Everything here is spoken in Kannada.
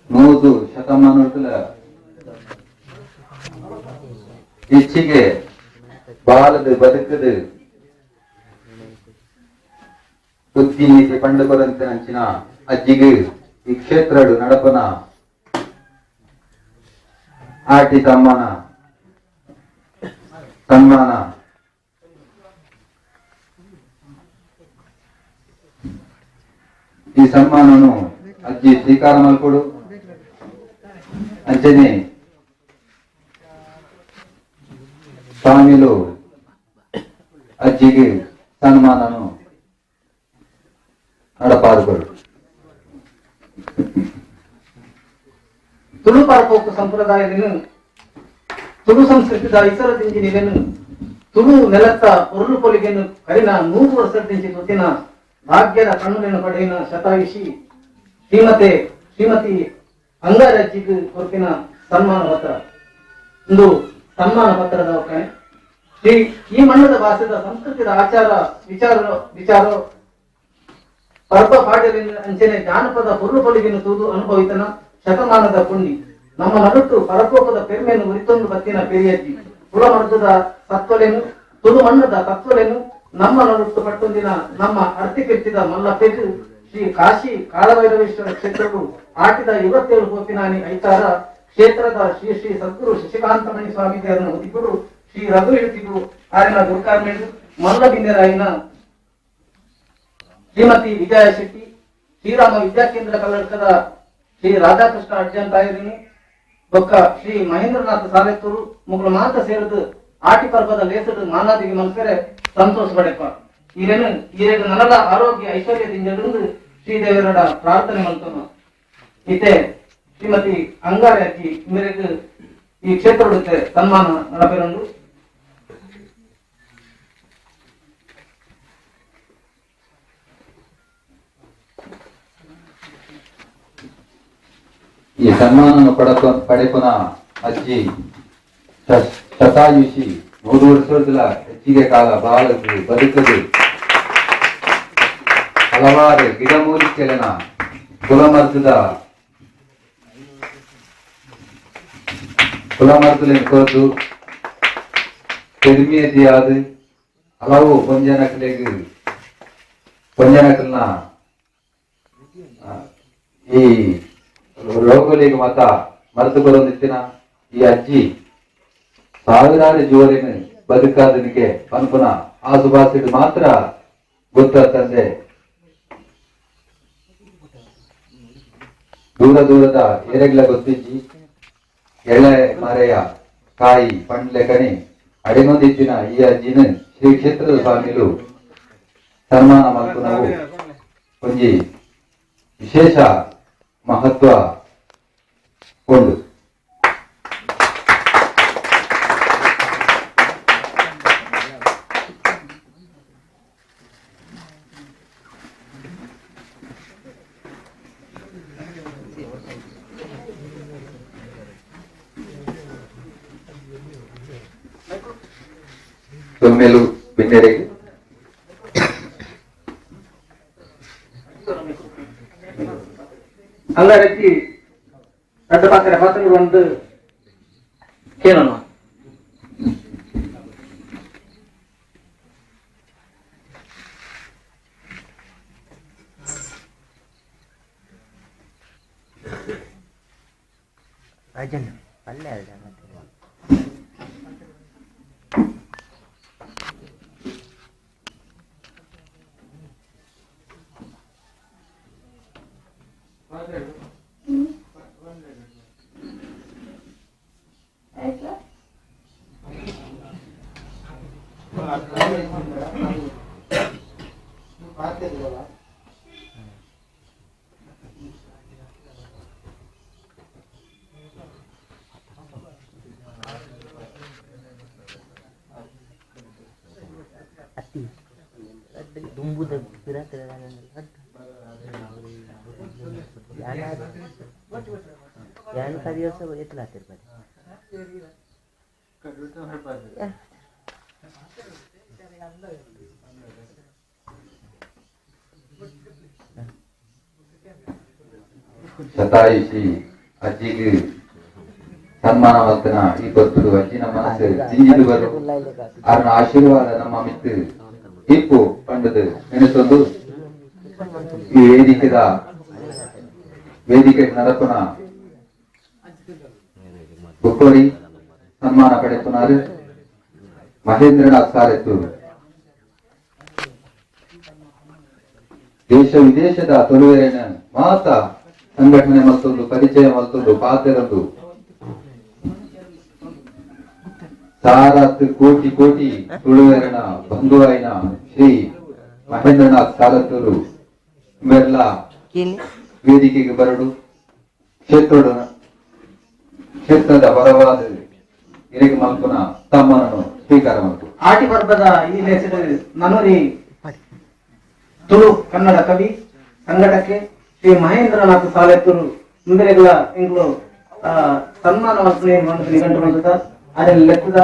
ನೂದು ಶತಮಾನಗಳ ಹೆಚ್ಚಿಗೆ ಬಾಲದು ಬದುಕದು ಬುದ್ಧಿ ನೀತಿ ಪಂಡು ಬರಂತೆ ಅಂಚಿನ ಅಜ್ಜಿಗೆ ಈ ಕ್ಷೇತ್ರಡು ನಡಪನ ಆಟಿ ಸಮ್ಮಾನ ಸನ್ಮಾನ ಈ ಸನ್ಮಾನನು ಅಜ್ಜಿ ಸ್ವೀಕಾರ ಮಾಡಿಕೊಡು ಅಂಚನೆ ಸ್ವಾಮಿಲು ಅಜ್ಜಿಗೆ ಸನ್ಮಾನನು ನಡಪಾದುಗಳು. ತುಳು ಪರಪೋಕು ಸಂಪ್ರದಾಯವನ್ನು ತುಳು ಸಂಸ್ಕೃತಿದ ಇತರ ದಿಂಜಿನಿಯನ್ನು ತುಳು ನೆಲತ್ತ ಉರುಳು ಪೊಲಿಗೆಯನ್ನು ಕಡಿನ 100 ವರ್ಷದಿಂಚಿ ಗೊತ್ತಿನ ಭಾಗ್ಯದ ಕಣ್ಣುಗಳನ್ನು ಪಡೆಯಿನ ಶತಾಯುಷಿ ಶ್ರೀಮತಿ ಅಂಗಾರಜ್ಜಿಗೆ ಕೊರತಿನ ಸನ್ಮಾನ ಪತ್ರ ಒಂದು ಸನ್ಮಾನ ಪತ್ರದ ಶ್ರೀ ಈ ಮಣ್ಣದ ಭಾಷೆದ ಸಂಸ್ಕೃತಿದ ಆಚಾರ ವಿಚಾರ ಪರ್ವ ಪಾಠದಿಂದ ಅಂಚನೆ ಜಾನಪದ ಪೊರುಳುಪೊಲಿಗೆಯನ್ನು ತೂದು ಅನುಭವಿತನ ಶತಮಾನದ ಪುಂಡಿ ನಮ್ಮ ನಡುಟ್ಟು ಪರಕೋಪದ ಪೆರ್ಮೆಯನ್ನು ಉರಿತೊಂದು ಬತ್ತಿನ ಪೆರಿಯಜ್ಜಿ ತುಳ ಮರ್ದದ ಸತ್ವಲೆನು ತುಳು ಮಣ್ಣದ ತತ್ವಲೆನು ನಮ್ಮ ನಡುಟ್ಟು ಪಟ್ಟೊಂದಿನ ನಮ್ಮ ಅರ್ಥಿಕೆತ್ತಿದ ಮಲ್ಲಪೆದು ಶ್ರೀ ಕಾಶಿ ಕಾಳಭೈರವೇಶ್ವರ ಕ್ಷೇತ್ರವು ಆಟಿದ 57 ಕೋಪಿನಾನಿ ಐತಾರ ಕ್ಷೇತ್ರದ ಶ್ರೀ ಶ್ರೀ ಸದ್ಗುರು ಶಶಿಕಾಂತಮಣಿ ಸ್ವಾಮಿ ದೇವರನ್ನು ಒದಿಗುರು ಶ್ರೀ ರಘು ಇಳಿತಿಗೂ ಆರಿನ ದುರ್ಗಾರ್ಮೆಂಡು ಮಲ್ಲಬಿಂದರಾಯಿನ ಶ್ರೀಮತಿ ವಿಜಯ ಶೆಟ್ಟಿ ಶ್ರೀರಾಮ ವಿದ್ಯಾಕೇಂದ್ರ ಕಲ್ಲಡ್ಕದ ಶ್ರೀ ರಾಧಾಕೃಷ್ಣ ಅರ್ಜನ್ ತಾಯರಿನಿ ಬೊಕ್ಕ ಶ್ರೀ ಮಹೇಂದ್ರನಾಥ ಸಾಲೆತ್ತೂರು ಮುಗ್ಳು ಮಾತ ಸೇರಿದು ಆಟಿ ಪರ್ವದ ಲೇಸಡು ಮಾನಾದಿಗೆ ಮನ್ಸರೆ ಸಂತೋಷ ಪಡೆಪ ಈರೇನು ನನಲ ಆರೋಗ್ಯ ಐಶ್ವರ್ಯದಿಂದ ಶ್ರೀದೇವರ ಪ್ರಾರ್ಥನೆ ಮಾಡ್ತಾನ ಇತ್ತೆ ಶ್ರೀಮತಿ ಅಂಗಾರಿ ಅಜ್ಜಿ ಮೇರೆಗೆ ಈ ಕ್ಷೇತ್ರ ಸನ್ಮಾನ ನಡಪೆರಂದು ಈ ಸನ್ಮಾನವನ್ನು ಪಡೆಪನ ಅಜ್ಜಿ ಶತಾಯುಷಿ 100 ವರ್ಷದ ಹೆಚ್ಚಿಗೆ ಕಾಲ ಬಾಳದು ಬದುಕದು ಹಲವಾರು ಗಿಡಮೂಲಿಕೆಗಳನ್ನ ಕುಲಮರ್ದಲಿನ ಕೊರದು ಪೆರ್ಮಿಯದಿಯಾದ ಹಲವು ಪೊಂಜನಕಲ್ನ ಈ ರೋಗಲಿಗೆ ಮತ ಮರೆತು ಬರೋದಿತ್ತಿನ ಈ ಅಜ್ಜಿ ಸಾವಿರಾರು ಜೀವರಿನ ಬದುಕಾದನಿಗೆ ಅನುಪುನ ಆಸುಬಾಸಿಡು ಮಾತ್ರ ಗೊತ್ತಂದೆ ದೂರದ ಎರೆಗ್ಲ ಗೊತ್ತಿಜ್ಜಿ ಎಳೆ ಮರೆಯ ಕಾಯಿ ಪಂಡ್ಲೆ ಕಣಿ ಅಡಿನೊಂದಿತ್ತಿನ ಈ ಅಜ್ಜಿನ ಶ್ರೀ ಕ್ಷೇತ್ರದ ಸ್ವಾಮಿಲು ಸನ್ಮಾನ ಮಲ್ಪುನವು ಒಂಜಿ ವಿಶೇಷ ಮಹತ್ವ ಉಂಟು. ಸೊಮ್ಮೆಲು ಬಿನ್ನೆರೆಗೆ ಅಂಗಾರಜ್ಜಿ ரெண்டு பசங்க வந்து கேளணும். அஜன் அல்ல ದುಂಬುದ ಯಾರು ಕದಿಯೋಸ ಎತ್ತಲ ಹಾಕಿರ್ತಾರೆ ಶತಾಯುಷಿ ಅಜ್ಜಿಗೆ ಸನ್ಮಾನ ವರ್ತನ ಈ ಬರ್ತುಡು ಅಜ್ಜಿನ ಮನಸ್ಸು ಜಿಂಜಿದು ಬರು ಅವ್ರನ ಆಶೀರ್ವಾದ ನಮ್ಮ ಮಿತ್ತು ಇಪ್ಪು ಪಂಡದು ನೆನೆಸೊಂದು ಈ ವೇದಿಕೆ ನರಪುನ ಬುಕ್ಕೋರಿ ಸನ್ಮಾನ ಪಡೆಪುನಾರು ಮಹೇಂದ್ರನಾಥ್ ಸಾಲೆತ್ತೂರು ದೇಶ ವಿದೇಶದ ತೊಳುವೆರೆನ ಮಾತ ಸಂಘಟನೆ ಮತ್ತೊಂದು ಪರಿಚಯ ಮತ್ತೊಂದು ಪಾತ್ರರೊಂದು ಸಾರತ್ ಕೋಟಿ ಕೋಟಿ ತುಳುವೆರನ ಬಂಧುವಾಯಿನ ಶ್ರೀ ಮಹೇಂದ್ರನಾಥ್ ಸಾಲತ್ತೂರು ಮೆರ್ಲ ವೇದಿಕೆಗೆ ಬರಡು ಕ್ಷೇತ್ರದ ಹೊರವಾದ ಇರೆಗೆ ಮಲ್ಪುನ ತಮ್ಮನನ್ನು ಸ್ವೀಕಾರ ಮಾಡ್ತು ಆಟಿ ಬರ್ಬದ ಈ ಹೆಸರು ನನೂರಿ ತುಳು ಕನ್ನಡ ಕವಿ ಸಂಘಟಕ್ಕೆ ಶ್ರೀ ಮಹೇಂದ್ರನಾಥ್ ಸಾಲೆತ್ತೂರು ಮುಂದೆಗಳ ಇಂಗ್ಲು ಸನ್ಮಾನ ನಿಘಂಟು ಅದರಲ್ಲಿ ಲೆಕ್ಕದ